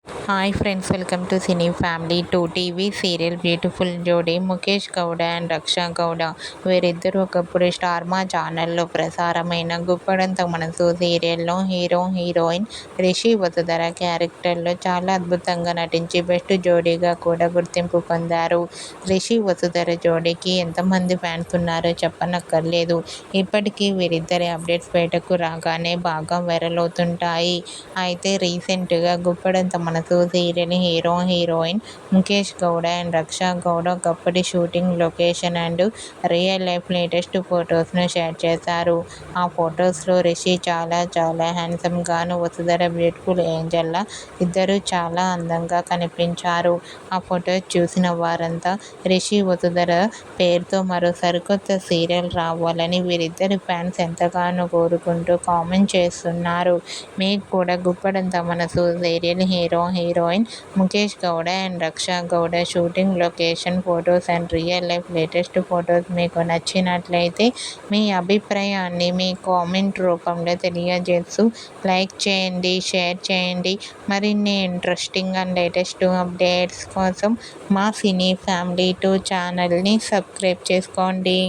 Hi friends, welcome to cine family 2 TV serial beautiful జోడీ Mukesh Gowda and Raksha Gowda. వీరిద్దరూ ఒకప్పుడు star మా ఛానల్లో ప్రసారమైన గుప్పడంత మనసు సీరియల్లో హీరో హీరోయిన్ రిషి వసుధర క్యారెక్టర్లో చాలా అద్భుతంగా నటించి బెస్ట్ జోడీగా కూడా గుర్తింపు పొందారు. రిషి వసుధర జోడీకి ఎంతమంది ఫ్యాన్స్ ఉన్నారో చెప్పనక్కర్లేదు. ఇప్పటికీ వీరిద్దరి అప్డేట్స్ బయటకు రాగానే బాగా వైరల్ అవుతుంటాయి. అయితే రీసెంట్గా Guppedantha Manasu serial hero heroine Mukesh Gowda and Raksha Gowda ఒకప్పటి shooting location and real life latest ఫొటోస్ను షేర్ చేశారు. ఆ ఫొటోస్లో రిషి చాలా హ్యాండ్సమ్ గాను, వసుధర బ్యూటిఫుల్ ఏంజల్లా ఇద్దరు చాలా అందంగా కనిపించారు. ఆ ఫొటోస్ చూసిన వారంతా రిషి వసుధర పేరుతో మరో సరికొత్త సీరియల్ రావాలని వీరిద్దరి ఫ్యాన్స్ ఎంతగానో కోరుకుంటూ కామెంట్ చేస్తున్నారు. మీకు కూడా Guppedantha Manasu serial hero heroine Mukesh Gowda and Raksha Gowda shooting location photos and real life latest photos మీకు నచ్చినట్లయితే మీ అభిప్రాయాన్ని మీ కామెంట్ రూపంలో తెలియజేస్తూ లైక్ చేయండి, షేర్ చేయండి. మరిన్ని ఇంట్రెస్టింగ్ అండ్ లేటెస్ట్ అప్డేట్స్ కోసం మా సినీ ఫ్యామిలీ 2 ఛానల్ని సబ్స్క్రైబ్ చేసుకోండి.